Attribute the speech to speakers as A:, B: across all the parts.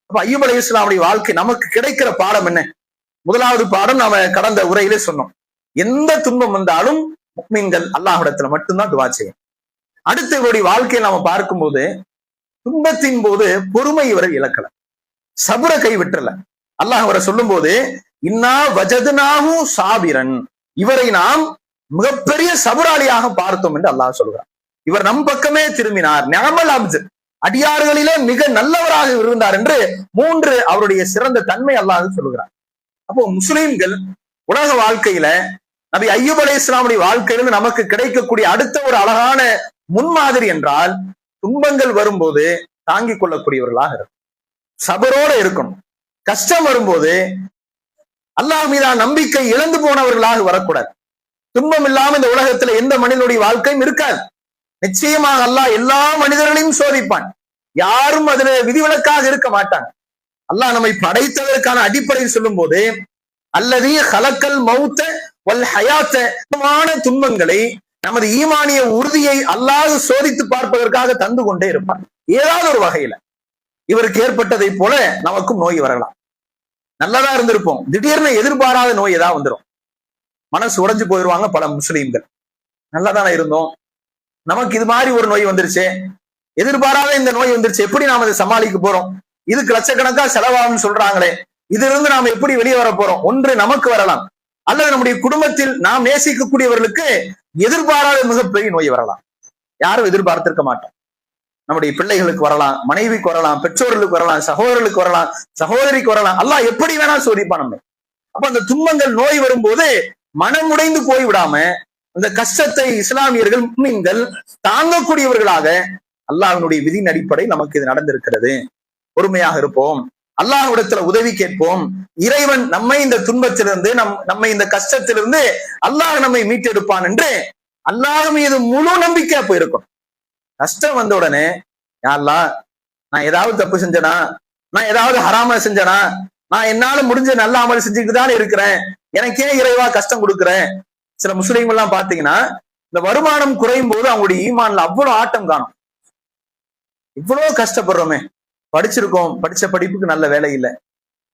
A: அப்ப அய்யூப் அலைஹிஸ்ஸலாமுடைய வாழ்க்கை நமக்கு கிடைக்கிற பாடம் என்ன? முதலாவது பாடம் நாம கடந்த உரையிலே சொன்னோம். எந்த துன்பம் வந்தாலும் முஃமின்கள் அல்லாஹ்விடத்துல மட்டும்தான் துஆ செய்யும். அடுத்த இவருடைய வாழ்க்கையை நாம பார்க்கும்போது துன்பத்தின் போது பொறுமை இவரை இழக்கல, சபுர கைவிட்டல. அல்லாஹ் அவரை சொல்லும் போது இன்னா வஜதுனாஹு சாபிரன், இவரை நாம் மிகப்பெரிய சபுராளியாக பார்த்தோம் என்று அல்லாஹ் சொல்கிறார். இவர் நம் பக்கமே திரும்பினார், நிஅமல் அப்து, அடியார்களிலே மிக நல்லவராக இருந்தார் என்று 3 அவருடைய சிறந்த தன்மை அல்லாஹ் சொல்கிறார். அப்போ முஸ்லிம்கள் உலக வாழ்க்கையில நபி அய்யூப் அலைஹிஸ்ஸலாமுடைய வாழ்க்கையிலிருந்து நமக்கு கிடைக்கக்கூடிய அடுத்த ஒரு அழகான முன்மாதிரி என்றால், துன்பங்கள் வரும்போது தாங்கிக் கொள்ளக்கூடியவர்களாக இருக்கும், சபரோட இருக்கணும். கஷ்டம் வரும்போது அல்லாஹ் மீதான நம்பிக்கை இழந்து போனவர்களாக வரக்கூடாது. துன்பம் இல்லாம இந்த உலகத்துல எந்த மனிதனுடைய வாழ்க்கையும் இருக்காது. நிச்சயமாக அல்லாஹ் எல்லா மனிதர்களையும் சோதிப்பான், யாரும் அதுல விதிவிலக்காக இருக்க மாட்டாங்க. அல்லாஹ் நம்மை படைத்ததற்கான அடிப்படையில் சொல்லும் போது அல்லது ஹலக்கல் மௌத்த வல் ஹயாத்த, துன்பங்களை நமது ஈமானிய உறுதியை அல்லாஹ் சோதித்து பார்ப்பதற்காக தந்து கொண்டே இருப்பான். ஏதாவது ஒரு வகையில இவருக்கு ஏற்பட்டதை போல நமக்கும் நோய் வரலாம். நல்லதா இருந்திருப்போம், திடீர்னு எதிர்பாராத நோய் ஏதாவது வந்துடும், மனசு உடைஞ்சு போயிடுவாங்க பல முஸ்லீம்கள். நல்லதானே இருந்தோம், நமக்கு இது மாதிரி ஒரு நோய் வந்துருச்சு, எதிர்பாராத இந்த நோய் வந்துருச்சு, எப்படி நாம அதை சமாளிக்க போறோம்? இதுக்கு லட்சக்கணக்கா செலவாகும்னு சொல்றாங்களே, இதுல இருந்து நாம எப்படி வெளியே வர போறோம்? ஒன்று நமக்கு வரலாம், அல்லது நம்முடைய குடும்பத்தில் நாம் நேசிக்கக்கூடியவர்களுக்கு எதிர்பாராத மிகப்பெரிய நோய் வரலாம். யாரும் எதிர்பார்த்திருக்க மாட்டோம். நம்முடைய பிள்ளைகளுக்கு வரலாம், மனைவிக்கு வரலாம், பெற்றோர்களுக்கு வரலாம், சகோதரர்களுக்கு வரலாம், சகோதரிக்கு வரலாம். அல்லாஹ் எப்படி வேணா சோதிப்பான் நம்ம. அப்ப அந்த துன்பங்கள் நோய் வரும்போது மனம் உடைந்து போய் விடாம அந்த கஷ்டத்தை இஸ்லாமியர்கள் முஃமின்கள் தாங்கக்கூடியவர்களாக, அல்லாஹ்வினுடைய விதியின் அடிப்படை நமக்கு இது நடந்திருக்கிறது, பொறுமையாக இருப்போம், அல்லாஹ்விடத்துல உதவி கேட்போம், இறைவன் நம்மை இந்த துன்பத்திலிருந்து நம்மை இந்த கஷ்டத்திலிருந்து அல்லாஹ் நம்மை மீட்டெடுப்பான் என்று அல்லாஹ் மீது முழு நம்பிக்கையா போயிருக்கும். கஷ்டம் வந்த உடனே யா அல்லாஹ், நான் ஏதாவது தப்பு செஞ்சனா, நான் ஏதாவது ஹராம செஞ்சனா, நான் என்னால முடிஞ்ச நல்ல அமல் செஞ்சுக்கிட்டு தான் இருக்கிறேன், எனக்கே இறைவா கஷ்டம் கொடுக்குறேன். சில முஸ்லீம்கள் எல்லாம் பாத்தீங்கன்னா இந்த வருமானம் குறையும் போது அவங்களுடைய ஈமான்ல அவ்வளவு ஆட்டம் காணும். இவ்வளவு கஷ்டப்படுறோமே, படிச்சிருக்கோம், படிச்ச படிப்புக்கு நல்ல வேலை இல்லை,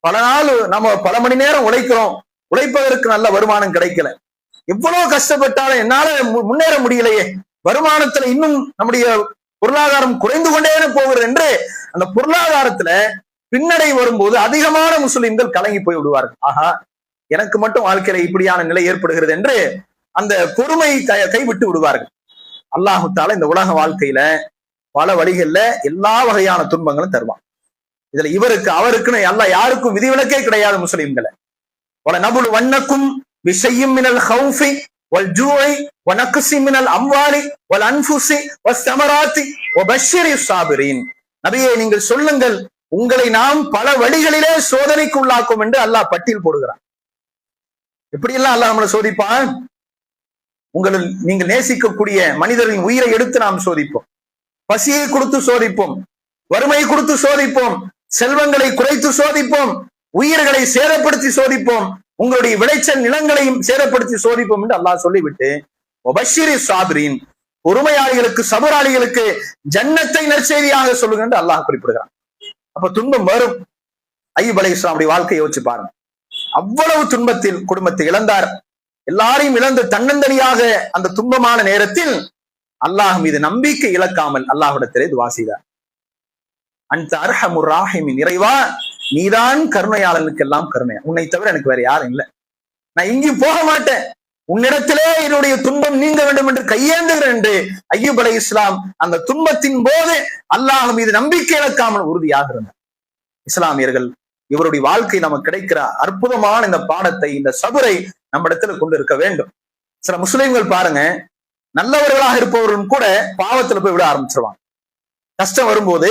A: பல நாள் நம்ம பல மணி நேரம் உழைக்கிறோம், உழைப்பதற்கு நல்ல வருமானம் கிடைக்கல, எவ்வளவு கஷ்டப்பட்டாலும் என்னால முன்னேற முடியலையே, வருமானத்துல இன்னும் நம்முடைய பொருளாதாரம் குறைந்து கொண்டே போகிறது என்று அந்த பொருளாதாரத்துல பின்னடை வரும்போது அதிகமான முஸ்லிம்கள் கலங்கி போய் விடுவார்கள். ஆஹா, எனக்கு மட்டும் வாழ்க்கையில இப்படியான நிலை ஏற்படுகிறது என்று அந்த பொறுமை கைவிட்டு விடுவார்கள். அல்லாஹு தஆலா இந்த உலக வாழ்க்கையில பல வழிகள்ல எல்லா வகையான துன்பங்களும் தருவான். இதுல இவருக்கு அவருக்குன்னு அல்லாஹ் யாருக்கும் விதிவிலக்கே கிடையாது. முஸ்லிம்களை வல நபுல் வன்னக்கும் பிஷையும் மினல் ஹௌஃபி வல் ஜூஇ வ நக்ஸி மினல் அம்வாலி வல் அன்ஃபுஸி வஸ்ஸமராத்தி வபஷ்ஷிரிஸ் ஸாபிரீன். நபியே, நீங்கள் சொல்லுங்கள், உங்களை நாம் பல வழிகளிலே சோதனைக்கு உள்ளாக்கும் என்று அல்லாஹ் பட்டியல் போடுகிறான். எப்படி எல்லாம் அல்லாஹ் நம்மளை சோதிப்பான்? உங்களில் நீங்கள் நேசிக்கக்கூடிய மனிதரின் உயிரை எடுத்து நாம் சோதிப்போம், பசியை கொடுத்து சோதிப்போம், வறுமையை கொடுத்து சோதிப்போம், செல்வங்களை குறைத்து சோதிப்போம், உயிர்களை சேதப்படுத்தி சோதிப்போம், உங்களுடைய விளைச்சல் நிலங்களையும் சேதப்படுத்தி சோதிப்போம் என்று அல்லாஹ் சொல்லிவிட்டு வபஷ்ஷிரிஸ் ஸாபிரீன், பொறுமையாளிகளுக்கு சபராளிகளுக்கு ஜன்னத்தை நற்செய்தியாக சொல்லுங்க என்று அல்லாஹ் குறிப்பிடுகிறான். அப்ப துன்பம் வரும். அய்யூப் அலைஹிஸ்ஸலாமுடைய வாழ்க்கையை யோசிச்சு பாருங்க. அவ்வளவு துன்பத்தில் குடும்பத்தை இழந்தார், எல்லாரையும் இழந்து தன்னந்தனியாக அந்த துன்பமான நேரத்தில் அல்லாஹ் மீது நம்பிக்கை இழக்காமல் அல்லாஹ்விடத்திலே துஆ செய்தார். அன்த அர்ஹமுர் ராஹிமீன், இறைவா நீதான் கருணையாளனுக்கு எல்லாம் கருணை, உன்னை தவிர எனக்கு வேற யாரும் இல்லை, நான் இங்கேயும் போக மாட்டேன், உன்னிடத்திலே என்னுடைய துன்பம் நீங்க வேண்டும் என்று கையேந்துகிறேன் என்று அய்யூப் அலைஹிஸ்ஸலாம் அந்த துன்பத்தின் போது அல்லாஹ் மீது நம்பிக்கை இழக்காமல் உறுதியாக இருந்தார். இஸ்லாமியர்கள் இவருடைய வாழ்க்கை நமக்கு கிடைக்கிற அற்புதமான இந்த பாடத்தை, இந்த சபரை நம்ம இடத்துல கொண்டு இருக்க வேண்டும். சில முஸ்லிம்கள் பாருங்க, நல்லவர்களாக இருப்பவர்களும் கூட பாவத்துல போய் விட ஆரம்பிச்சிருவாங்க. கஷ்டம் வரும்போது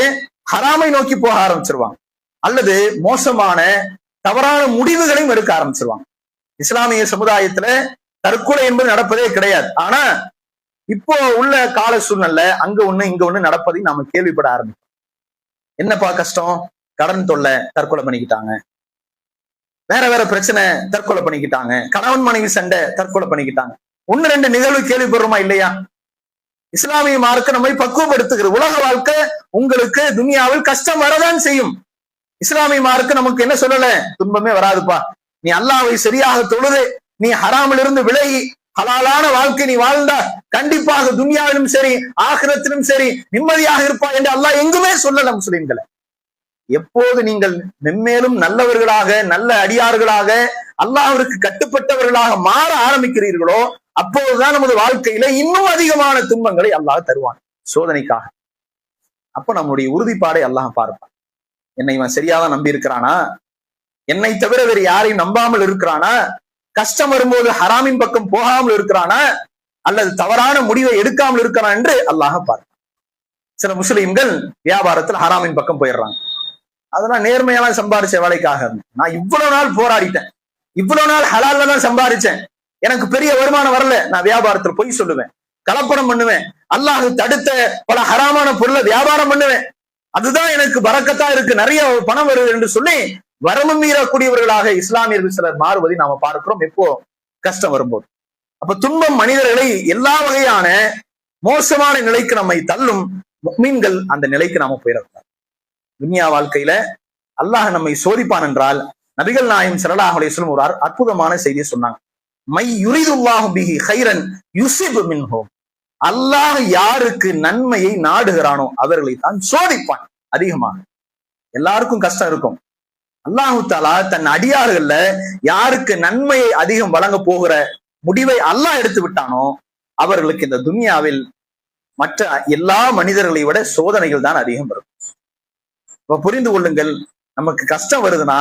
A: ஹராமை நோக்கி போக ஆரம்பிச்சிருவாங்க, அல்லது மோசமான தவறான முடிவுகளையும் எடுக்க ஆரம்பிச்சிருவாங்க. இஸ்லாமிய சமுதாயத்துல தற்கொலை என்பது நடப்பதே கிடையாது. ஆனா இப்போ உள்ள கால சூழ்நிலை அங்க ஒண்ணு இங்க ஒண்ணு நடப்பதை நாம கேள்விப்பட ஆரம்பிச்சோம். என்னப்பா கஷ்டம்? கடன் தொல்லை, தற்கொலை பண்ணிக்கிட்டாங்க, வேற வேற பிரச்சனை, தற்கொலை பண்ணிக்கிட்டாங்க, கணவன் மனைவி சண்டை, தற்கொலை பண்ணிக்கிட்டாங்க. 1-2 நிகழ்வு கேள்விப்படுறோமா இல்லையா? இஸ்லாமிய மார்க்க நம்மை பக்குவப்படுத்துகிறது. உலக வாழ்க்கை உங்களுக்கு துனியாவில் கஷ்டம் வரதான் செய்யும். இஸ்லாமிய மார்க்கு நமக்கு என்ன சொல்லல, துன்பமே வராதுப்பா, நீ அல்லாஹ்வை சரியாக தொழுது, நீ ஹராமில் இருந்து விலகி ஹலாலான வாழ்க்கை நீ வாழ்ந்தா கண்டிப்பாக துன்யாவிலும் சரி ஆகிரத்திலும் சரி நிம்மதியாக இருப்பாய் என்று அல்லாஹ் எங்குமே சொல்லல முஸ்லிம்களை. எப்போது நீங்கள் மென்மேலும் நல்லவர்களாக நல்ல அடியார்களாக அல்லாஹ்விற்கு கட்டுப்பட்டவர்களாக மாற ஆரம்பிக்கிறீர்களோ அப்போதுதான் நமது வாழ்க்கையில இன்னும் அதிகமான துன்பங்களை அல்லாஹ் தருவான் சோதனைக்காக. அப்ப நம்முடைய உறுதிப்பாடை அல்லாஹ் பார்ப்பான். என்னை இவன் சரியாதான் நம்பி இருக்கிறானா, என்னை தவிர வேறு யாரையும் நம்பாமல் இருக்கிறானா, கஷ்டம் வரும்போது ஹராமின் பக்கம் போகாமல் இருக்கிறானா, அல்லது தவறான முடிவை எடுக்காமல் இருக்கிறான் என்று அல்லாஹ் பார்ப்பான். சில முஸ்லிம்கள் வியாபாரத்தில் ஹராமின் பக்கம் போயிடுறாங்க. அதெல்லாம் நேர்மையெல்லாம் சம்பாதிச்ச வேலைக்காக நான் இவ்வளவு நாள் போராடிட்டேன், இவ்வளவு நாள் ஹலால்ல தான் சம்பாதிச்சேன், எனக்கு பெரிய வருமானம் வரல, நான் வியாபாரத்தில் பொய் சொல்லுவேன், கலப்படம் பண்ணுவேன், அல்லாஹ் தடுத்த பல ஹராமான பொருளை வியாபாரம் பண்ணுவேன், அதுதான் எனக்கு பரக்கத்தா இருக்கு, நிறைய பணம் வருது என்று சொல்லி வரம்பு மீறக்கூடியவர்களாக இஸ்லாமியர்கள் சிலர் மாறுவதை நாம பார்க்கிறோம் எப்போ கஷ்டம் வரும்போது. அப்ப துன்பம் மனிதர்களை எல்லா வகையான மோசமான நிலைக்கு நம்மை தள்ளும். முஃமின்கள் அந்த நிலைக்கு நாம போயிடக்கூடாது. துன்யா வாழ்க்கையில அல்லாஹ் நம்மை சோதிப்பான் என்றால் நபிகள் நாயகம் ஸல்லல்லாஹு அலைஹி வஸல்லம் ஒரு அற்புதமான செய்தியை சொன்னாங்க. மை யுரிதுல்லாஹு பிஹி கைரன் யுஸிப் மின்ஹு, அல்லாஹ் யாருக்கு நன்மையை நாடுகிறானோ அவர்களை தான் சோதிப்பான் அதிகமாக. எல்லாருக்கும் கஷ்டம் இருக்கும். அல்லாஹு தஆலா தன் அடியார்கள்ல யாருக்கு நன்மையை அதிகம் வழங்க போகிற முடிவை அல்லாஹ் எடுத்து விட்டானோ அவர்களுக்கு இந்த துன்யாவில் மற்ற எல்லா மனிதர்களை விட சோதனைகள் தான் அதிகம் வரும். இப்ப புரிந்து கொள்ளுங்கள், நமக்கு கஷ்டம் வருதுன்னா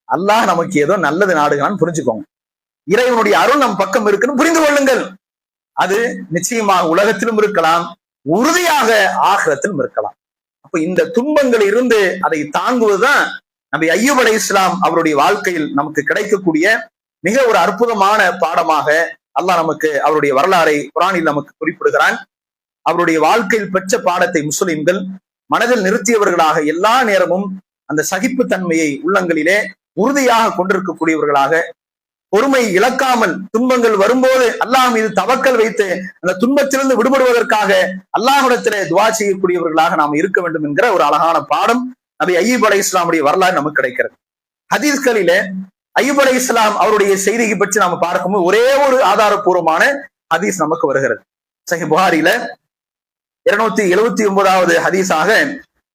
A: அல்லாஹ் நமக்கு ஏதோ நல்லது நாடுகளான்னு புரிஞ்சுக்கோங்க. இறைவனுடைய அருள் நம் பக்கம் இருக்குன்னு புரிந்து கொள்ளுங்கள். அது நிச்சயமாக உலகத்திலும் இருக்கலாம், உறுதியாக ஆகிரத்திலும் இருக்கலாம். அப்ப இந்த துன்பங்கள் இருந்து அதை தாங்குவதுதான் நபி அய்யூப் அலைஹிஸ்ஸலாம் அவருடைய வாழ்க்கையில் நமக்கு கிடைக்கக்கூடிய மிக ஒரு அற்புதமான பாடமாக அல்லாஹ் நமக்கு அவருடைய வரலாறை குர்ஆனில் நமக்கு குறிப்பிடுகிறான். அவருடைய வாழ்க்கையில் பெற்ற பாடத்தை முஸ்லிம்கள் மனதில் நிறுத்தியவர்களாக எல்லா நேரமும் அந்த சகிப்புத்தன்மையை உள்ளங்களிலே உறுதியாக கொண்டிருக்கக்கூடியவர்களாக, பொறுமை இழக்காமல் துன்பங்கள் வரும்போது அல்லாஹ் மீது தவக்கல் வைத்து அந்த துன்பத்திலிருந்து விடுபடுவதற்காக அல்லாஹ்விடத்திலே துஆ செய்யக்கூடியவர்களாக நாம் இருக்க வேண்டும் என்கிற ஒரு அழகான பாடம் நபி அய்யூப் அலைஹிஸ்ஸலாமுடைய வரலாறு நமக்கு கிடைக்கிறது. ஹதீஸ்களிலே அய்யூப் அலைஹிஸ்ஸலாம் அவருடைய செய்தியை பற்றி நாம பார்க்கும்போது ஒரே ஒரு ஆதாரபூர்வமான ஹதீஸ் நமக்கு வருகிறது. சஹீஹ் புகாரில 279வது ஹதீஸாக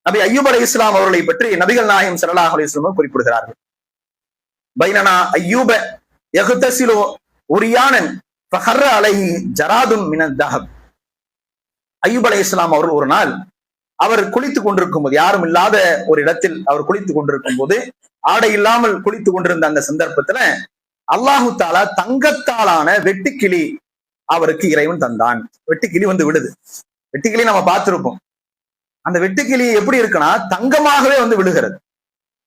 A: நபி அய்யூப் அலைஹிஸ்ஸலாம் அவர்களை பற்றி நபிகள் நாயகம் ஸல்லல்லாஹு அலைஹி வஸல்லம் குறிப்பிடுகிறார்கள். பைனனா அய்யூப யக்தஸிலு உரியானன் ஃபஹர்ர அலைஹி ஜராதுன் மினத் தஹப். அய்யூப் அலைஹிஸ்ஸலாம் அவர்கள் ஒரு நாள் அவர் குளித்துக் கொண்டிருக்கும் போது, யாரும் இல்லாத ஒரு இடத்தில் அவர் குளித்துக் கொண்டிருக்கும் போது, ஆடை இல்லாமல் குளித்துக் கொண்டிருந்த அந்த சந்தர்ப்பத்துல அல்லாஹு தஆலா தங்கத்தாலான வெட்டுக்கிளி அவருக்கு இறைவன் தந்தான். வெட்டுக்கிளி வந்து விடுது. வெட்டுக்கிளி நம்ம பார்த்திருப்போம். அந்த வெட்டுக்கிளி எப்படி இருக்குன்னா தங்கமாகவே வந்து விழுகிறது.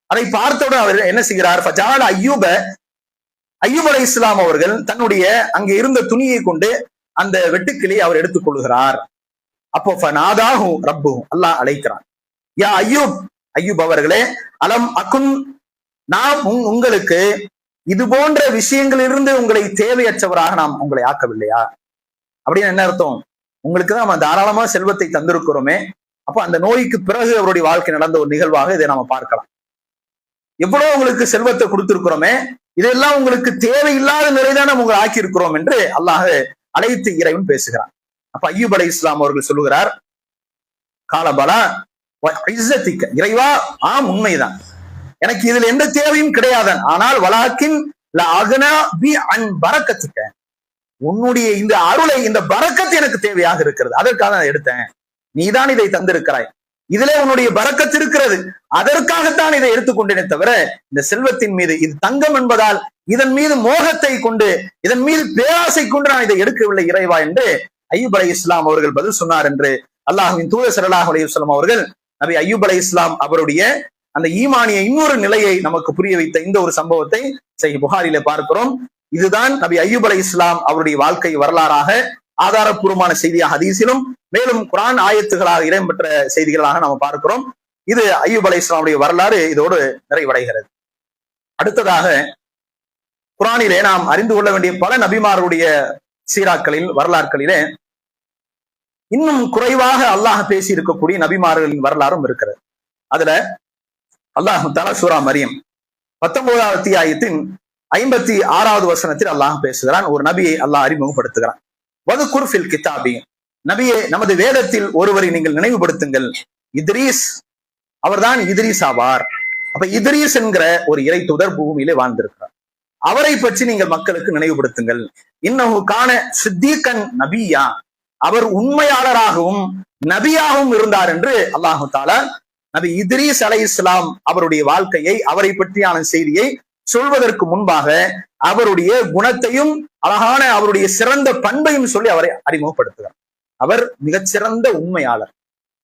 A: அதை பார்த்தவுடன் அவர் என்ன செய்கிறார், ஃபஜால அய்யூப் அலைஹிஸ்ஸலாம் அவர்கள் தன்னுடைய அங்கே இருந்த துணியை கொண்டு அந்த வெட்டுக்கிளி அவர் எடுத்துக் கொள்கிறார். அப்போ ஃபநாதாஹு ரப்புஹு, அல்லாஹ் அழைக்கிறான், யா அய்யூப், அய்யூப் அவர்களே, அலம் அகுன், நாம் உங்களுக்கு இது போன்ற விஷயங்களிலிருந்து உங்களை தேவையற்றவராக நாம் உங்களை ஆக்கவில்லையா? அப்படின்னு என்ன அர்த்தம்? உங்களுக்கு தான் நம்ம தாராளமா செல்வத்தை தந்திருக்கிறோமே. அப்ப அந்த நோய்க்கு பிறகு அவருடைய வாழ்க்கை நடந்த ஒரு நிகழ்வாக இதை நம்ம பார்க்கலாம். எவ்வளவு உங்களுக்கு செல்வத்தை கொடுத்திருக்கிறோமே, இதெல்லாம் உங்களுக்கு தேவையில்லாத நிறைதான உங்களை ஆக்கி இருக்கிறோம் என்று அல்லாஹ் அழைத்து இறைவன் பேசுகிறான். அப்ப அய்யூப் அலைஹிஸ்ஸலாம் அவர்கள் சொல்லுகிறார், காலபலா இஸ்ஸத்திக்க, இறைவா, ஆம் உண்மைதான், எனக்கு இதுல எந்த தேவையும் கிடையாதான், ஆனால் வலாக்கின் லஅக்னா பி அன் பரக்கத்திக்க, உன்னுடைய இந்த அருளை, இந்த பரக்கத்து எனக்கு தேவையாக இருக்கிறது, அதற்காக நான் எடுத்தேன், நீதான் இதை தந்திருக்கிறாய், இதிலே உன்னுடைய பரக்கத்து இருக்கிறது, அதற்காகத்தான் இதை எடுத்துக்கொண்டேனே தவிர இந்த செல்வத்தின் மீது, இது தங்கம் என்பதால் இதன் மீது மோகத்தை கொண்டு, இதன் மீது பேராசை கொண்டு நான் இதை எடுக்கவில்லை இறைவா என்று அய்யூப் அலைஹிஸ்ஸலாம் அவர்கள் பதில் சொன்னார் என்று அல்லாஹ்வின் தூதர் ஸல்லல்லாஹு அலைஹி வஸல்லம் அவர்கள் நபி அய்யூப் அலைஹிஸ்ஸலாம் அவருடைய அந்த ஈமானிய இன்னொரு நிலையை நமக்கு புரிய வைத்த இந்த ஒரு சம்பவத்தை சஹீஹ் புகாரிலே பார்க்கிறோம். இதுதான் நபி அய்யூப் அலைஹிஸ்ஸலாம் அவருடைய வாழ்க்கை வரலாறாக ஆதாரப்பூர்வமான செய்தியாக ஹதீஸிலும் மேலும் குர்ஆன் ஆயத்துகளாக இடம்பெற்ற செய்திகளாக நாம பார்க்கிறோம். இது அய்யூப் அலைஹிஸ்ஸலாமுடைய வரலாறு இதோடு நிறைவடைகிறது. அடுத்ததாக குர்ஆனிலே நாம் அறிந்து கொள்ள வேண்டிய பல நபிமார்களுடைய சீராக்களில் வரலாறுகளிலே இன்னும் குறைவாக அல்லாஹ் பேசி இருக்கக்கூடிய நபிமார்களின் வரலாறும் இருக்கிறது. அதுல அல்லாஹ் தஆலா சூரா மரியம் 19வது அத்தியாயத்தின் 56வது வசனத்தில் அல்லாஹ் பேசுகிறான். ஒரு நபியை அல்லாஹ் அறிமுகப்படுத்துகிறான். வதுகுர் ஃபில் கிதாபி, நபியே நமது வேதத்தில் ஒருவரை நீங்கள் நினைவுபடுத்துங்கள், இத்ரீஸ், அவர்தான் இத்ரீஸ் ஆவார். அப்ப இத்ரீஸ் என்கிற ஒரு இறை தூதர் பூமியிலே வாழ்ந்திருக்கிறார். அவரை பற்றி நீங்கள் மக்களுக்கு நினைவுபடுத்துங்கள். இன்னஹு கான சித்தீகன் நபியா, அவர் உண்மையாளராகவும் நபியாகவும் இருந்தார் என்று அல்லாஹு தஆலா நபி இத்ரீஸ் அலைஹிஸ்ஸலாம் அவருடைய வாழ்க்கையை, அவரை பற்றியான செய்தியை சொல்வதற்கு முன்பாக அவருடைய குணத்தையும் அழகான அவருடைய சிறந்த பண்பையும் சொல்லி அவரை அறிமுகப்படுத்துகிறார். அவர் மிகச்சிறந்த உண்மையாளர்,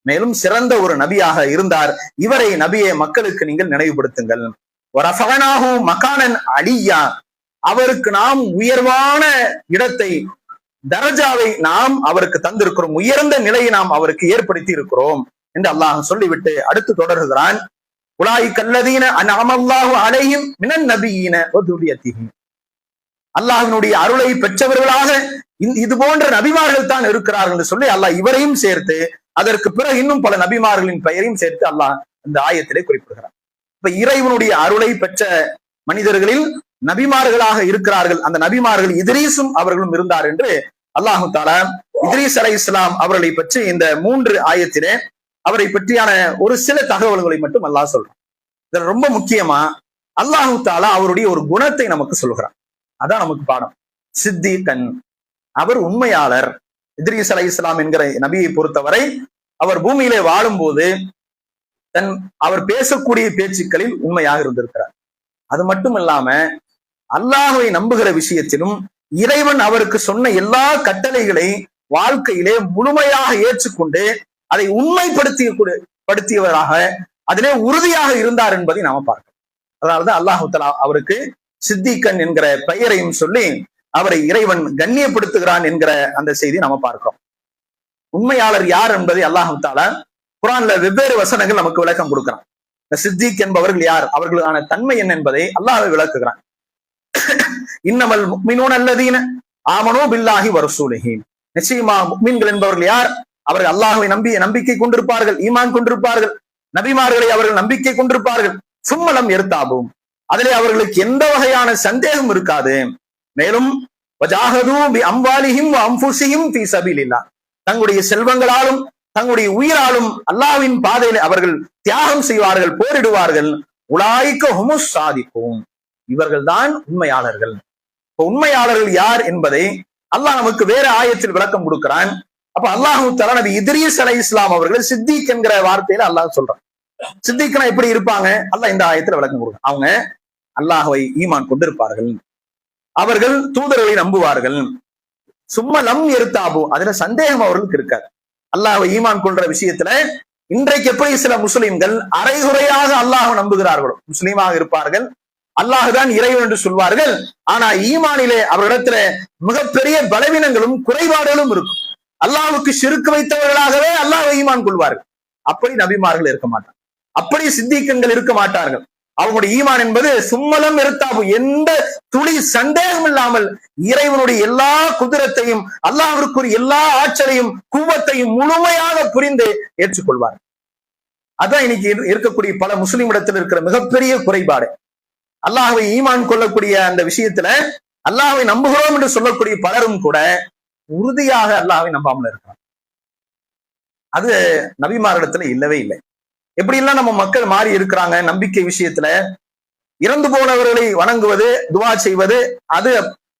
A: மேலும் சிறந்த ஒரு நபியாக இருந்தார். இவரை நபியை மக்களுக்கு நீங்கள் நினைவுபடுத்துங்கள். மகானன் அலியா, அவருக்கு நாம் உயர்வான இடத்தை, தரஜாவை நாம் அவருக்கு தந்திருக்கிறோம், உயர்ந்த நிலையை நாம் அவருக்கு ஏற்படுத்தி இருக்கிறோம் என்று அல்லாஹ் சொல்லிவிட்டு அடுத்து தொடர்கிறான். உலாயிக அல்லதீன அன்அமல்லாஹு அலைஹிம் மினன் நபியீன வ துர்ரியத்திஹிம், அல்லாஹ்வினுடைய அருளை பெற்றவர்களாக இது போன்ற நபிமார்கள் தான் இருக்கிறார்கள் என்று சொல்லி அல்லாஹ் இவரையும் சேர்த்து அதற்கு பிறகு இன்னும் பல நபிமார்களின் பெயரையும் சேர்த்து அல்லாஹ் இந்த ஆயத்திலே குறிப்பிடுகிறார். இப்ப இறைவனுடைய அருளை பெற்ற மனிதர்களில் நபிமார்களாக இருக்கிறார்கள். அந்த நபிமார்கள் இத்ரீஸும் அவர்களும் இருந்தார் என்று அல்லாஹு தஆலா இத்ரீஸ் அலைஹிஸ்ஸலாம் அவர்களை பற்றி இந்த 3 ஆயத்திலே அவரை பற்றியான ஒரு சில தகவல்களை மட்டும் அல்லாஹ் சொல்றான். இதுல ரொம்ப முக்கியமா அல்லாஹு தஆலா அவருடைய ஒரு குணத்தை நமக்கு சொல்கிறான். அதான் நமக்கு பாடம். சித்தீகன், அவர் உண்மையாளர். இத்ரீஸ் அலைஹிஸ்ஸலாம் என்கிற நபியை பொறுத்தவரை அவர் பூமியிலே வாழும் போது அவர் பேசக்கூடிய பேச்சுக்களில் உண்மையாக இருந்திருக்கிறார். அது மட்டும் இல்லாம அல்லாஹ்வை நம்புகிற விஷயத்திலும் இறைவன் அவருக்கு சொன்ன எல்லா கட்டளைகளை வாழ்க்கையிலே முழுமையாக ஏற்றுக்கொண்டு அதை உண்மைப்படுத்தியவராக அதிலே உறுதியாக இருந்தார் என்பதை நாம பார்க்கிறோம். அதனாலதான் அல்லாஹ் தஆலா அவருக்கு சித்திகன் என்கிற பெயரையும் சொல்லி அவரை இறைவன் கண்ணியப்படுத்துகிறான் என்கிற அந்த செய்தி நாம பார்க்கிறோம். உண்மையாளர் யார் என்பதை அல்லாஹ் தஆலா குர்ஆன்ல வெவ்வேறு வசனங்கள் நமக்கு விளக்கம் கொடுக்கிறான். இந்த சித்திக் என்பவர்கள் யார், அவர்களுக்கான தன்மை என்ன என்பதை அல்லாஹ் விளக்குகிறான். இன்னமல் முஃமினூன அல்லதீன ஆமனூ பில்லாஹி வ ரசூலிஹி, நிச்சயமா முஃமின்கள் என்பவர்கள் யார், அவர்கள் அல்லாஹ்வை நம்பிக்கை கொண்டிருப்பார்கள், ஈமான் கொண்டிருப்பார்கள், நபிமார்களை அவர்கள் நம்பிக்கை கொண்டிருப்பார்கள். சும்மலம் எர்தாபும், அதிலே அவர்களுக்கு எந்த வகையான சந்தேகம் இருக்காது. மேலும் வஜாஹது பி அம்வாலிஹிம் வ அன்ஃபுஸிஹிம் ஃபீ ஸபீலில்லாஹ், தங்களுடைய செல்வங்களாலும் தங்களுடைய உயிராலும் அல்லாஹ்வின் பாதையில் அவர்கள் தியாகம் செய்வார்கள், போரிடுவார்கள். உலாயிக ஹுமுஸ் ஸாதிகூன், இவர்கள் தான் உண்மையாளர்கள். உண்மையாளர்கள் யார் என்பதை அல்லாஹ் நமக்கு வேற ஆயத்தில் விளக்கம் கொடுக்கிறான். அப்ப அல்லாஹ் தஆலா நபி இத்ரீஸ் அலைஹிஸ்ஸலாம் அவர்கள் சித்திக் என்கிற வார்த்தையில அல்லாஹ் சொல்றான். சித்திக்னா எப்படி இருப்பாங்க, அல்லாஹ் இந்த ஆயத்துல விளக்கம் கொடுக்கிறான். அவங்க அல்லாஹ்வை ஈமான் கொண்டிருப்பார்கள், அவர்கள் தூதர்களை நம்புவார்கள். சும்மா லம் எர்தாபு, அதுல சந்தேகம் அவர்களுக்கு இருக்காது. அல்லாஹ்வை ஈமான் கொள்ற விஷயத்துல இன்றைக்கு எப்படி சில முஸ்லிம்கள் அரைகுறையாக அல்லாஹ் நம்புகிறார்களோ, முஸ்லீமாக இருப்பார்கள், அல்லாஹ் தான் இறைவன் என்று சொல்வார்கள், ஆனா ஈமானிலே அவரிடத்துல மிகப்பெரிய பலவீனங்களும் குறைபாடுகளும் இருக்கும். அல்லாஹ்வுக்கு ஷிர்க் வைத்தவர்களாகவே அல்லாஹ்வை ஈமான் கொள்வார்கள். அப்படி நபிமார்கள் இருக்க மாட்டார்கள், அப்படி சித்திகன்கள் இருக்க மாட்டார்கள். அவங்களுடைய ஈமான் என்பது சும்மலம் எர்தாபு, எந்த துளி சந்தேகம் இல்லாமல் இறைவனுடைய எல்லா குதிரத்தையும் அல்லாஹ்விற்குரிய எல்லா ஆற்றலையும் குவத்தையும் முழுமையாக புரிந்து ஏற்றுக்கொள்வார். அதான் இன்னைக்கு இருக்கக்கூடிய பல முஸ்லிம் இடத்தில் இருக்கிற மிகப்பெரிய குறைபாடு. அல்லாஹ்வை ஈமான் கொள்ளக்கூடிய அந்த விஷயத்துல அல்லாஹ்வை நம்புகிறோம் என்று சொல்லக்கூடிய பலரும் கூட உறுதியாக அல்லாஹ்வை நம்பாமல் இருக்கிறார். அது நபிமாரிடத்துல இல்லவே இல்லை. எப்படி எல்லாம் நம்ம மக்கள் மாறி இருக்கிறாங்க நம்பிக்கை விஷயத்துல. இறந்து போனவர்களை வணங்குவது, துவா செய்வது, அது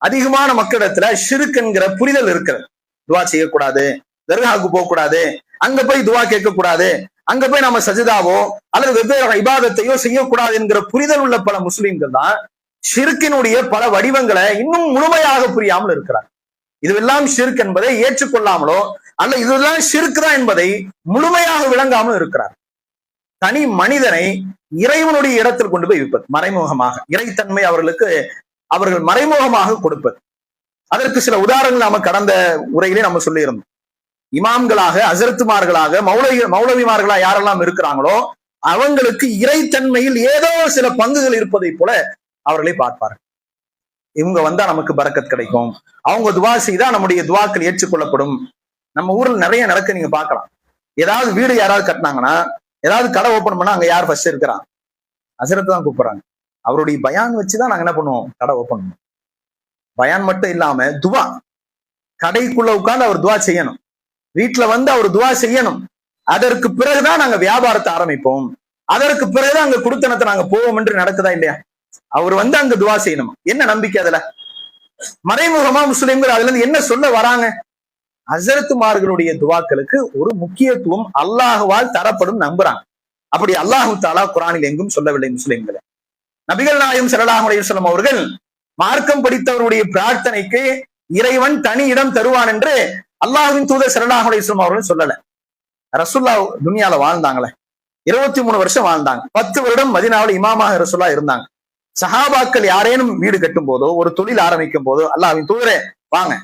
A: அதிகமான மக்களிடத்துல ஷிர்க் என்கிற புரிதல் இருக்கிறது. துவா செய்யக்கூடாது, தர்காவுக்கு போக கூடாது, அங்க போய் துவா கேட்க கூடாது, அங்க போய் நம்ம சஜிதாவோ அல்லது வெவ்வேறு இபாதத்தையோ செய்யக்கூடாது என்கிற புரிதல் உள்ள பல முஸ்லிம்கள் தான் ஷிர்கினுடைய பல வடிவங்களை இன்னும் முழுமையாக புரியாமல் இருக்கிறார். இதுவெல்லாம் ஷிர்க் என்பதை ஏற்றுக்கொள்ளாமலோ அல்ல இதுவெல்லாம் ஷிர்க் தான் என்பதை முழுமையாக விளங்காமல் இருக்கிறார். தனி மனிதனை இறைவனுடைய இடத்தில் கொண்டு போய் வைப்பது, மறைமுகமாக இறைத்தன்மை அவர்கள் மறைமுகமாக கொடுப்பது. அதற்கு சில உதாரணங்கள் நாம கடந்த உரையிலே நம்ம சொல்லியிருந்தோம். இமாம்களாக, அசரத்துமார்களாக, மௌலவிமார்களா யாரெல்லாம் இருக்கிறாங்களோ அவங்களுக்கு இறைத்தன்மையில் ஏதோ சில பங்குகள் இருப்பதை போல அவர்களை பார்ப்பார்கள். இவங்க வந்தா நமக்கு பரக்கத் கிடைக்கும், அவங்க துவா செய்தா நம்முடைய துவாக்கள் ஏற்றுக்கொள்ளப்படும். நம்ம ஊர்ல நிறைய நடக்க நீங்க பார்க்கலாம். ஏதாவது வீடு யாராவது கட்டினாங்கன்னா, ஏதாவது கடை ஓபன் பண்ணா அங்க யார் ஃபர்ஸ்ட் இருக்கிறான், ஹசரத் தான் கூப்பிடுறாங்க. அவருடைய பயான் வச்சுதான் நாங்க என்ன பண்ணுவோம், கடை ஓப்பன் பண்ணுவோம். பயான் மட்டும் இல்லாம துவா, கடைக்குள்ள உட்கார்ந்து அவர் துவா செய்யணும், வீட்டுல வந்து அவர் துவா செய்யணும். அதற்கு பிறகுதான் நாங்க வியாபாரத்தை ஆரம்பிப்போம், அதற்கு பிறகுதான் அங்க குடுத்தனத்தை நாங்க போவோம் என்று நடக்குதா இல்லையா? அவர் வந்து அங்க துவா செய்யணும். என்ன நம்பிக்கை அதுல? மறைமுகமா முஸ்லிம்கள் அதுல இருந்து என்ன சொல்ல வராங்க? ஹசரத்துமார்களுடைய துவாக்களுக்கு ஒரு முக்கியத்துவம் அல்லாஹுவால் தரப்படும் நம்புறாங்க. அப்படி அல்லாஹு தாலா குரானில் எங்கும் சொல்லவில்லை முஸ்லிம்களை. நபிகள் நாயகம் ஸல்லல்லாஹு அலைஹி வஸல்லம் அவர்கள் மார்க்கம் படித்தவருடைய பிரார்த்தனைக்கு இறைவன் தனி இடம் தருவான் என்று அல்லாஹ்வின் தூதர் ஸல்லல்லாஹு அலைஹி வஸல்லம் அவர்கள் சொல்லல. ரசூலுல்லாஹ் துனியால வாழ்ந்தாங்களே, 23 வருஷம் வாழ்ந்தாங்க. 10 வருடம் மதீனாவில் இமாமாக ரசூலுல்லாஹ் இருந்தாங்க. சஹாபாக்கள் யாரேனும் வீடு கட்டும் போதோ ஒரு தொழில் ஆரம்பிக்கும் போதோ அல்லாஹ்வின் தூதரே வாங்க,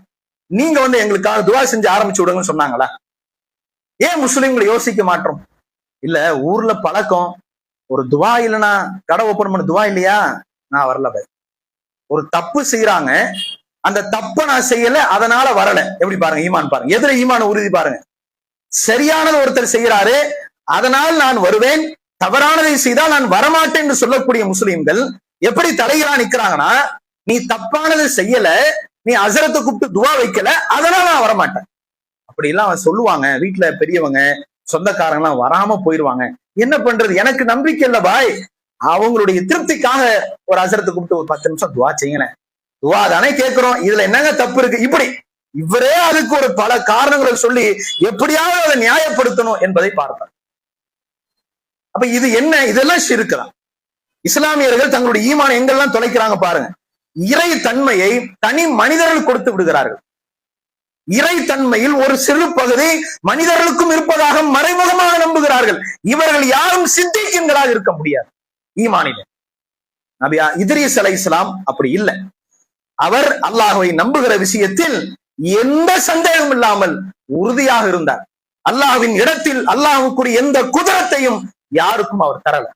A: நீங்க வந்து எங்களுக்காக துவா செஞ்சு ஆரம்பிச்சு விடுங்கன்னு சொன்னாங்களா? ஏன் முஸ்லிம்களை யோசிக்க மாட்டோம்? இல்ல, ஊர்ல பழக்கம், ஒரு துவா இல்லைன்னா கடை ஓப்பன் பண்ண துவா இல்லையா, நான் வரல பை. ஒரு தப்பு செய்யறாங்க, அந்த தப்பை நான் செய்யல அதனால வரல. எப்படி பாருங்க ஈமான், பாருங்க எதிர ஈமான உறுதி பாருங்க. சரியானது ஒருத்தர் செய்யறாரு அதனால் நான் வருவேன், தவறானதை செய்தால் நான் வரமாட்டேன் என்று சொல்லக்கூடிய முஸ்லிம்கள் எப்படி தலைகளா நிக்கிறாங்கன்னா, நீ தப்பானது செய்யல, நீ ஹசரத்தை கூப்பிட்டு துவா வைக்கல, அதனால நான் வரமாட்டேன். அப்படி எல்லாம் சொல்லுவாங்க. வீட்டுல பெரியவங்க சொந்தக்காரங்க எல்லாம் வராம போயிருவாங்க. என்ன பண்றது, எனக்கு நம்பிக்கை இல்ல பாய். அவங்களுடைய திருப்திக்காக ஒரு ஹசரத்தை கூப்பிட்டு ஒரு 10 நிமிஷம் துவா செய்யல, துவா தானே கேட்கிறோம், இதுல என்னங்க தப்பு இருக்கு? இப்படி இவரே அதுக்கு ஒரு பல காரணங்களை சொல்லி எப்படியாவது அதை நியாயப்படுத்தணும் என்பதை பார்த்தார். அப்ப இது என்ன, இதெல்லாம் ஷிர்க்தான். இஸ்லாமியர்கள் தங்களுடைய ஈமான் எங்கெல்லாம் தொலைக்கிறாங்க பாருங்க. இறை தன்மையை தனி மனிதர்கள் கொடுத்து விடுகிறார்கள். இறை தன்மையில் ஒரு சிறு பகுதி மனிதர்களுக்கும் இருப்பதாக மறைமுகமாக நம்புகிறார்கள். இவர்கள் யாரும் சித்திகீன்களாக இருக்க முடியாது ஈமானிலே. நபி இத்ரீஸ் அலைஹிஸ்ஸலாம் அப்படி இல்லை. அவர் அல்லாஹ்வை நம்புகிற விஷயத்தில் எந்த சந்தேகம் இல்லாமல் உறுதியாக இருந்தார். அல்லாஹ்வின் இடத்தில் அல்லாஹ்வுக்குரிய எந்த குதிரத்தையும் யாருக்கும் அவர் தரல.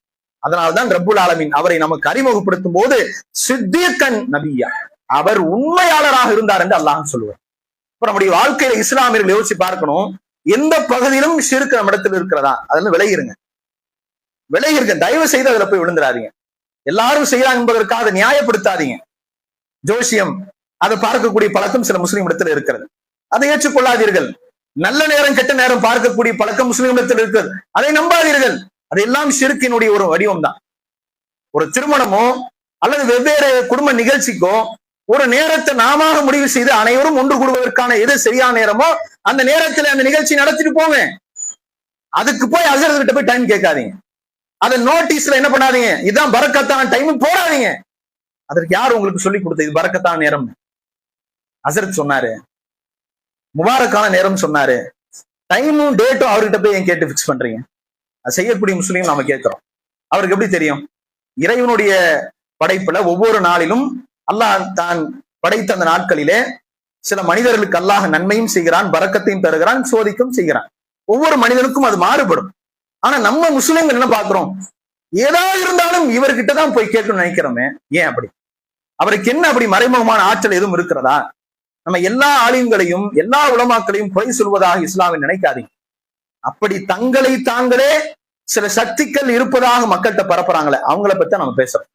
A: அதனால்தான் ரப்புல் ஆலமீன் அவரை நமக்கு அறிமுகப்படுத்தும் போது சித்தீக்கன் நபியா, அவர் உண்மையாளராக இருந்தார் என்று அல்லாஹ் சொல்லுவார். இப்ப நம்முடைய வாழ்க்கையில இஸ்லாமியர்கள் யோசிச்சு பார்க்கணும், எந்த பகுதியிலும் ஷிர்க் நம்ம இடத்துல இருக்கிறதா, அதுல விலகிருங்க, விலகிருங்க. தயவு செய்து அதுல போய் விழுந்துடாதீங்க. எல்லாரும் செய்யறாங்க என்பதற்காக அதை நியாயப்படுத்தாதீங்க. ஜோசியம் அதை பார்க்கக்கூடிய பழக்கம் சில முஸ்லீம் இடத்துல இருக்கிறது, அதை ஏற்றுக்கொள்ளாதீர்கள். நல்ல நேரம் கெட்ட நேரம் பார்க்கக்கூடிய பழக்கம் முஸ்லீம் இடத்தில் இருக்கிறது, அதை நம்பாதீர்கள். அதெல்லாம் ஷிர்கினுடைய ஒரு வடிவம் தான். ஒரு திருமணமோ அல்லது வெவ்வேறு குடும்ப நிகழ்ச்சிக்கோ ஒரு நேரத்தை நாம முடிவு செய்து அனைவரும் ஒன்று கூடுவதற்கான எது சரியான நேரமோ அந்த நேரத்துல அந்த நிகழ்ச்சி நடத்திட்டு போங்க. அதுக்கு போய் ஹசரத் கிட்ட போய் டைம் கேட்காதீங்க. அதை நோட்டீஸ்ல என்ன பண்ணாதீங்க, இதுதான் பரக்கத்தான டைம் போடாதீங்க. அதற்கு யார் உங்களுக்கு சொல்லி கொடுத்தது இது பரக்கத்தான நேரம்? ஹசரத் சொன்னாரு, முபாரக்கான நேரம் சொன்னாரு. டைமும் டேட்டும் அவர்கிட்ட போய் ஏன் கேட்டு பிக்ஸ் பண்றீங்க? அது செய்யக்கூடிய முஸ்லீம் நாம கேட்கிறோம். அவருக்கு எப்படி தெரியும்? இறைவனுடைய படைப்புல ஒவ்வொரு நாளிலும் அல்லாஹ் தான் படைத்த அந்த நாட்களிலே சில மனிதர்களுக்கு அல்லாஹ் நன்மையும் செய்கிறான், பரக்கத்தையும் தருகிறான், சோதிக்கும் செய்கிறான். ஒவ்வொரு மனிதனுக்கும் அது மாறுபடும். ஆனா நம்ம முஸ்லிம்கள் என்ன பாக்குறோம், ஏதாவது இருந்தாலும் இவர்கிட்டதான் போய் கேட்கணும்னு நினைக்கிறோமே. ஏன் அப்படி? அவருக்கு என்ன அப்படி மறைமுகமான ஆற்றல் எதுவும் இருக்கிறதா? நம்ம எல்லா ஆலிம்களையும் எல்லா உலமாக்களையும் குறை சொல்வதாக இஸ்லாமில் நினைக்காதீங்க. அப்படி தங்களை தாங்களே சில சக்திகள் இருப்பதாக மக்கள்கிட்ட பரப்புறாங்களே, அவங்கள பத்தி நம்ம பேசுறோம்.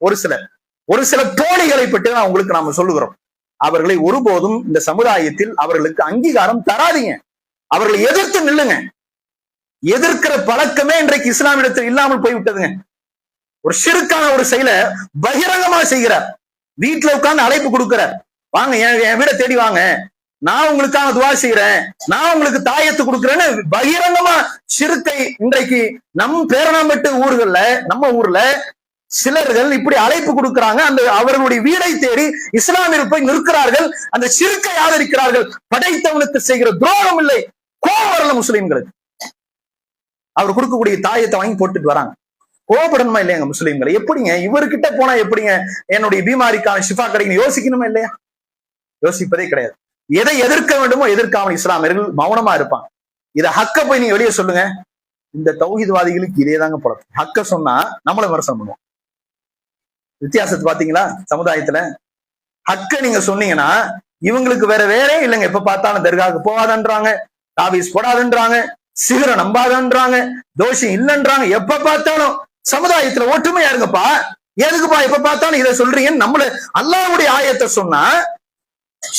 A: ஒரு சில போலிகளை பற்றி தான் உங்களுக்கு நாம சொல்லுகிறோம். அவர்களை ஒருபோதும் இந்த சமுதாயத்தில் அவர்களுக்கு அங்கீகாரம் தராதீங்க. அவர்களை எதிர்த்து நில்லுங்க. எதிர்க்கிற பழக்கமே இன்றைக்கு இஸ்லாமிடத்தில் இல்லாமல் போய்விட்டதுங்க. ஒரு ஷிர்கான ஒரு செயலை பகிரங்கமா செய்கிறார். வீட்டுல உட்கார்ந்து அழைப்பு கொடுக்கிறார், வாங்க என் வீட தேடி வாங்க, நான் உங்களுக்காக துவா செய்யறேன், நான் உங்களுக்கு தாயத்து கொடுக்குறேன்னு பகிரங்கமா ஷிர்கை இன்றைக்கு நம் பேரணாம்பட்டு ஊர்கள்ல, நம்ம ஊர்ல சிலர்கள் இப்படி அழைப்பு கொடுக்கிறாங்க. அந்த அவர்களுடைய வீடை தேடி இஸ்லாமியர்கள் போய் நிற்கிறார்கள், அந்த ஷிர்கை ஆதரிக்கிறார்கள். படைத்தவனுக்கு செய்கிற துரோகம் இல்லை, கோபம் வரல முஸ்லிம்களுக்கு. அவர் கொடுக்கக்கூடிய தாயத்தை வாங்கி போட்டுட்டு வராங்க. கோபப்படணுமா இல்லையாங்க முஸ்லிம்களை? எப்படிங்க இவர்கிட்ட போனா எப்படிங்க என்னுடைய பீமாரிக்கான ஷிஃபா கிடைக்கும் யோசிக்கணுமா இல்லையா? யோசிப்பதே கிடையாது. எதை எதிர்க்க வேண்டுமோ எதிர்க்காமல் இஸ்லாமியர்கள் மௌனமா இருப்பாங்க. இதை ஹக்க போய் நீங்க வெளியே சொல்லுங்க. இந்த தௌஹீத்வாதிகளுக்கு இதே தாங்க பழக்கம். ஹக்க சொன்னா நம்மள விமர்சனம் பண்ணுவோம். வித்தியாசத்தை பாத்தீங்களா சமுதாயத்துல? ஹக்க நீங்க சொன்னீங்கன்னா இவங்களுக்கு வேறே இல்லைங்க. எப்ப பார்த்தாலும் தர்காவுக்கு போகாதன்றாங்க, தாவீஸ் போடாதுன்றாங்க, சிகர நம்பாதன்றாங்க, தோஷம் இல்லைன்றாங்க. எப்ப பார்த்தாலும் சமுதாயத்துல ஒற்றுமையா இருங்கப்பா. எதுக்குப்பா எப்ப பார்த்தாலும் இதை சொல்றீங்கன்னு நம்மள அல்லாஹ்வுடைய ஆயத்தை சொன்னா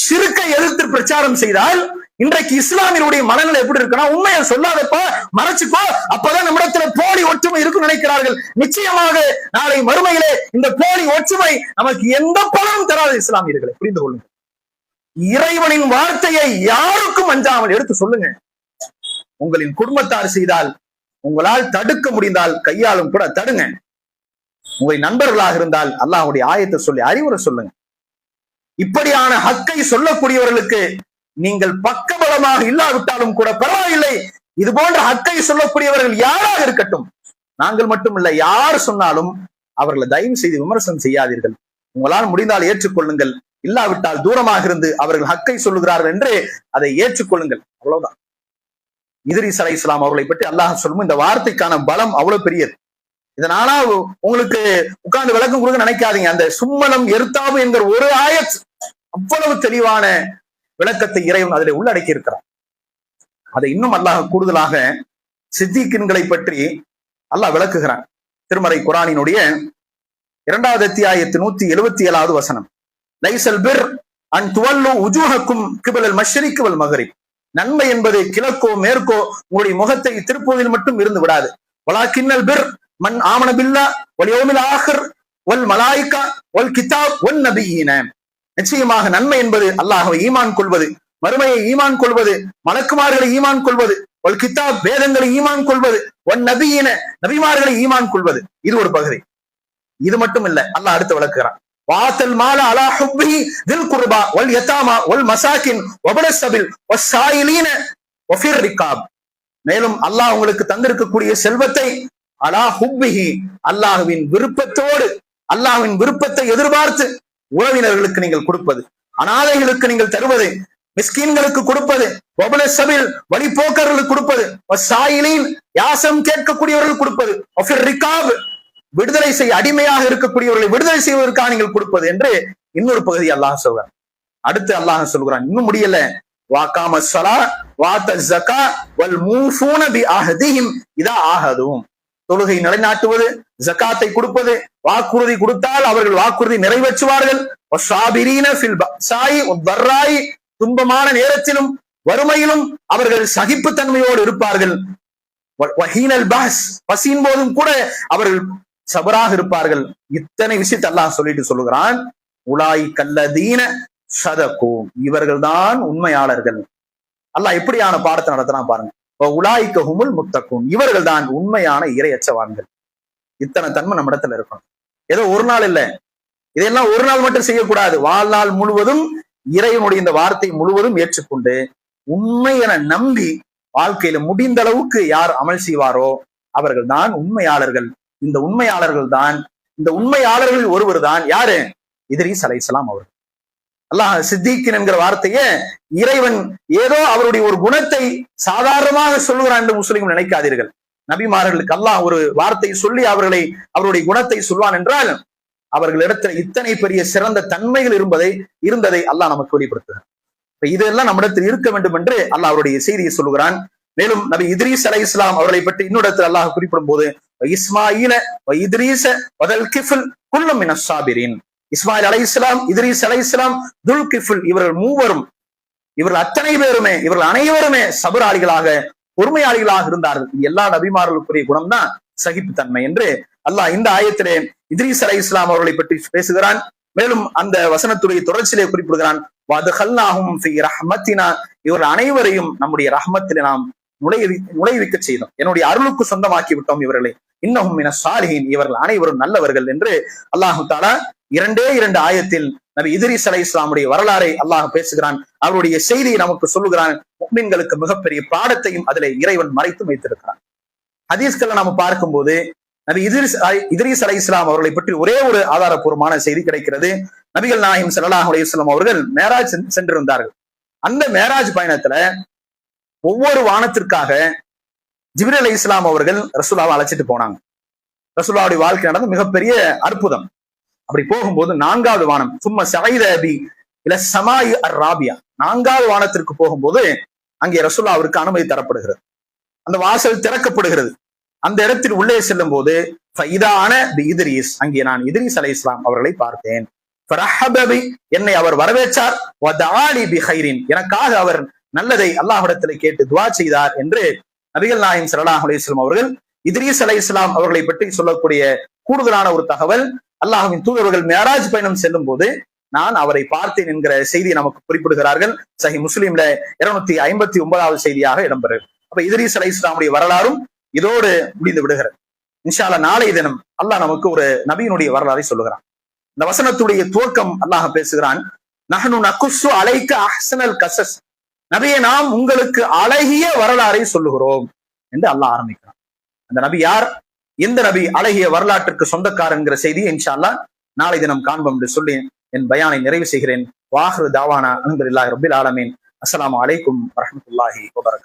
A: ஷிர்க்கை எதிர்த்து பிரச்சாரம் செய்தால் இன்றைக்கு இஸ்லாமியருடைய மனநிலை எப்படி இருக்குன்னா, உண்மையை சொல்லாதப்பா, மறைச்சுக்கோ, அப்பதான் நம்மிடத்துல போலி ஒற்றுமை இருக்குன்னு நினைக்கிறார்கள். நிச்சயமாக நாளை மறுமையிலே இந்த போலி ஒற்றுமை நமக்கு எந்த பலனும் தராது. இஸ்லாமியர்களை புரிந்து கொள்ளுங்கள். இறைவனின் வார்த்தையை யாருக்கும் அஞ்சாமல் எடுத்து சொல்லுங்க. உங்களின் குடும்பத்தார் செய்தால், உங்களால் தடுக்க முடிந்தால் கையாலும் கூட தடுங்க. உங்களின் நண்பர்களாக இருந்தால் அல்லாஹ்வுடைய ஆயத்தை சொல்லி அறிவுரை சொல்லுங்க. இப்படியான ஹக்கை சொல்லக்கூடியவர்களுக்கு நீங்கள் பக்கபலமாக இல்லாவிட்டாலும் கூட பரவாயில்லை. இது போன்ற ஹக்கை சொல்லக்கூடியவர்கள் யாராக இருக்கட்டும், நாங்கள் மட்டுமல்ல, யார் சொன்னாலும் அவர்களை தயவு செய்து விமர்சனம் செய்யாதீர்கள். உங்களால் முடிந்தால் ஏற்றுக்கொள்ளுங்கள், இல்லாவிட்டால் தூரமாக இருந்து அவர்கள் ஹக்கை சொல்லுகிறார்கள் என்று அதை ஏற்றுக்கொள்ளுங்கள். அவ்வளவுதான். இத்ரீஸ் அலைஹிஸ்ஸலாம் அவர்களை பற்றி அல்லாஹ் சொல்லும் இந்த வார்த்தைக்கான பலம் அவ்வளவு பெரியது. இதனால உங்களுக்கு உட்கார்ந்து விளக்கம் கொடுக்க நினைக்காதீங்க. அந்த சும்மலம் எர்த்தாவு என்கிற ஒரு ஆயத் அவ்வளவு தெளிவான விளக்கத்தை இறைவன் அதிலே உள்ளடக்கி இருக்கிறார். அதை இன்னும் அல்லாஹ் கூடுதலாக சித்திகின்களை பற்றி அல்லாஹ் விளக்குகிறான். திருமறை குர்ஆனினுடைய 2வது அத்தியாயத்து 177வது வசனம், லைஸல் பிர் அன் துவல்லு உஜூஹக்கும் கிபலல் மஷ்ரிக் வல் மக்ரிப். நன்மை என்பது கிழக்கோ மேற்கோ உங்களுடைய முகத்தை திருப்புவதில் மட்டும் இருந்து விடாது. வலாக்கின்னல் பிர் மன் ஆமன பில்லாஹ் வல் யௌமில் ஆகிர் வல் மலாயிகா வல் கிதாப் வன் நபியீன. நிச்சயமாக நன்மை என்பது அல்லாஹ்வை ஈமான் கொள்வது, மறுமையை ஈமான் கொள்வது, மலக்குமார்களை ஈமான் கொள்வது, வல் கிதாப் வேதங்களை ஈமான் கொள்வது, வன் நபியீன நபிமார்களை ஈமான் கொள்வது. இது ஒரு பகுதி. இது மட்டும் இல்ல, அல்லாஹ் அடுத்து விளக்குகிறான். வாத்தல் மால அலா ஹுப்பிஹி தில் குர்பா வல் யதாமா வல் மசாகின் வபனஸ் சபில் வஸ்ஸாயிலீன வஃபிர் ரிகாப். மேலும் அல்லாஹ் உங்களுக்கு தந்திருக்கக்கூடிய செல்வத்தை அலா ஹுப்பிஹி அல்லாஹ்வின் விருப்பத்தோடு, அல்லாஹ்வின் விருப்பத்தை எதிர்பார்த்து உறவினர்களுக்கு நீங்கள் கொடுப்பது, அனாதைகளுக்கு நீங்கள் தருவது, மிஸ்கீன்களுக்கு கொடுப்பது, வபனஸ் சபில் வழிபோக்கர்களுக்கு கொடுப்பது, வஸ்ஸாயிலீன் யாசம் கேட்கக்கூடியவர்கள் கொடுப்பது, வஃபிர் ரிகாப் விடுதலை செய்ய அடிமையாக இருக்கக்கூடியவர்களை விடுதலை செய்வதற்காக நீங்கள் கொடுப்பது என்று இன்னொரு பகுதி அல்லாஹ் சொல்றான். அடுத்து அல்லாஹ் சொல்கிறான், இன்னும் முடியல, வாகாம ஸலா வாத ஸகா வல் மூஃபூன பி அஹதிஹிம் இதா ஆஹதும். தொழுகை நிலைநாட்டுவது, ஜகாத்தை கொடுப்பது, வாக்குறுதி கொடுத்தால் அவர்கள் வாக்குறுதி நிறைவேற்றுவார்கள். வஸ்ஸாபிரீன ஃபில் பஸாயி வத்தர்ராயி, துன்பமான நேரத்திலும் வறுமையிலும் அவர்கள் சகிப்புத்தன்மையோடு இருப்பார்கள். வஹீனல் பஸ், பசியின் போதும் கூட அவர்கள் சபராக இருப்பார்கள். இத்தனை விஷயத்தை அல்லாஹ் சொல்லிட்டு சொல்லுகிறான், உலாய் கல்லதீன சதகு, இவர்கள் தான் உண்மையாளர்கள். அல்லாஹ் எப்படியான பாடத்தை நடத்தினா பாருங்க. உலாய்க்க ஹுமுல் முத்தக்கூன், இவர்கள் தான் உண்மையான இறையச்சவான்கள். இத்தனை தன்மை நம்ம இடத்துல இருக்கணும். ஏதோ ஒரு நாள் இல்ல, இதெல்லாம் ஒரு நாள் மட்டும் செய்யக்கூடாது. வாழ்நாள் முழுவதும் இறைவனுடைய இந்த வார்த்தை முழுவதும் ஏற்றுக்கொண்டு உண்மை என நம்பி வாழ்க்கையில முடிந்த அளவுக்கு யார் அமல் செய்வாரோ அவர்கள் தான் உண்மையாளர்கள். இந்த உண்மையாளர்கள் ஒருவர் தான் யாரு? இத்ரீஸ் அலைஹிஸ்ஸலாம் அவர்கள். அல்லாஹ் சித்திகின் என்கிற வார்த்தையை இறைவன் ஏதோ அவருடைய ஒரு குணத்தை சாதாரணமாக சொல்லுகிறான் என்று முஸ்லிம்கள் நினைக்காதீர்கள். நபிமார்களுக்கு அல்லாஹ் ஒரு வார்த்தை சொல்லி அவருடைய குணத்தை சொல்வான் என்றால் அவர்களிடத்தில் இத்தனை பெரிய சிறந்த தன்மைகள் இருந்ததை அல்லாஹ் நமக்கு வெளிப்படுத்துகிறார். இதெல்லாம் நம்மிடத்தில் இருக்க வேண்டும் என்று அல்லாஹ் அவருடைய செய்தியை சொல்லுகிறான். மேலும் நபி இத்ரீஸ் அலைஹிஸ்ஸலாம் அவர்களை பற்றி இன்னொரு அல்லாஹ் குறிப்பிடும் போது, இஸ்மாயில இத்ரீஸ வதல் கிஃபில் குல்லும் மினஸ் ஸாபிரீன். இஸ்மாயில் அலைஹிஸ்ஸலாம், இத்ரீஸ் அலைஹிஸ்ஸலாம், துல் கிஃபில், இவர்கள் அத்தனை பேருமே, இவர்கள் அனைவருமே சபராளிகளாக, பொறுமையாளிகளாக இருந்தார்கள். எல்லா நபிமார்களுக்குரிய குணம் தான் சகிப்புத்தன்மை என்று அல்லாஹ் இந்த ஆயத்திலே இத்ரீஸ் அலைஹிஸ்ஸலாம் அவர்களை பற்றி பேசுகிறான். மேலும் அந்த வசனத்துடைய தொடர்ச்சியிலே குறிப்பிடுகிறான், வதகல்நாஹும் ஃபீ ரஹ்மத்தினா, இவர்கள் அனைவரையும் நம்முடைய ரஹ்மத்திலே நாம் நுழைவிக்க செய்தோம், என்னுடைய அருளுக்கு சொந்தமாக்கி விட்டோம் இவர்களை. இன்னஹும் மினஸ் ஸாலிஹீன், இவர்கள் அனைவரும் நல்லவர்கள் என்று அல்லாஹு தஆலா 2 ஆயத்தில் நபி இத்ரீஸ் அலைஹிஸ்ஸலாமுடைய வரலாறை அல்லாஹ் பேசுகிறான். அவருடைய செய்தியை நமக்கு சொல்லுகிறான். முஃமின்களுக்கு மிகப்பெரிய பாடத்தையும் அதிலே இறைவன் மறைத்து வைத்திருக்கிறான். ஹதீஸ்களை நாம பார்க்கும்போது நபி இத்ரீஸ் அலைஹிஸ்ஸலாம் அவர்களை பற்றி ஒரே ஒரு ஆதாரபூர்வமான செய்தி கிடைக்கிறது. நபிகள் நாயகம் ஸல்லல்லாஹு அலைஹி வஸல்லம் அவர்கள் மேராஜ் சென்றிருந்தார்கள். அந்த மேராஜ் பயணத்துல ஒவ்வொரு வானத்திற்காக ஜிப்ரீல் அலைஹிஸ்ஸலாம் அவர்கள் ரசூலுல்லாஹ்வை அழைச்சிட்டு போனாங்க. ரசூலுல்லாஹ்வுடைய வாழ்க்கை நடந்த மிகப்பெரிய அற்புதம். அப்படி போகும்போது 4வது வானம், சும்ம ஸஅய்த பி இல ஸமாஇ அர்-ராபியா, 4வது வானத்திற்கு போகும்போது அங்கே ரசூலுல்லாஹ்விற்கு அனுமதி தரப்படுகிறது. அந்த வாசல் திறக்கப்படுகிறது. அந்த இடத்தில் உள்ளே செல்லும் போது இத்ரீஸ், அங்கே நான் இத்ரீஸ் அலைஹிஸ்ஸலாம் அவர்களை பார்த்தேன். என்னை அவர் வரவேற்றார். எனக்காக அவர் நல்லதை அல்லாஹ்விடத்திலே கேட்டு துஆ செய்தார் என்று நபிகள் நாயகம் ஸல்லல்லாஹு அலைஹி வஸல்லம் அவர்கள் இத்ரீஸ் அலைஹிஸ்ஸலாம் அவர்களை பற்றி சொல்லக்கூடிய கூடுதலான ஒரு தகவல், அல்லாஹ்வின் தூதர்கள் மிஅராஜ் பயணம் செல்லும் போது நான் அவரை பார்த்தேன் என்கிற செய்தியை நமக்கு குறிப்பிடுகிறார்கள். சஹீஹ் முஸ்லிம்ல 259வது செய்தியாக இடம்பெறும். அப்ப இத்ரீஸ் அலைஹிஸ்ஸலாமுடைய வரலாறும் இதோடு முடிந்து விடுகிறது. இன்ஷா அல்லாஹ் நாளை தினம் அல்லாஹ் நமக்கு ஒரு நபியினுடைய வரலாறை சொல்லுகிறான். இந்த வசனத்துடைய துவக்கம் அல்லாஹ் பேசுகிறான், நஹ்னு நகுஸ்ஸு அலைக அஹ்ஸனல் கஸஸ், நபியே நாம் உங்களுக்கு அழகிய வரலாறை சொல்லுகிறோம் என்று அல்லாஹ் ஆரம்பிக்கிறான். அந்த நபி யார், எந்த நபி அழகிய வரலாற்றுக்கு சொந்தக்காரர் என்கிற செய்தியை இன்ஷா அல்லாஹ் நாளை தினம் காண்போம் என்று சொல்லி என் பயானை நிறைவு செய்கிறேன். வாஹிரு தாவானா அல்ஹம்துலில்லாஹி ரப்பில் ஆலமீன். அஸ்ஸலாமு அலைக்கும் வரஹ்மத்துல்லாஹி வபரகாத்துஹு.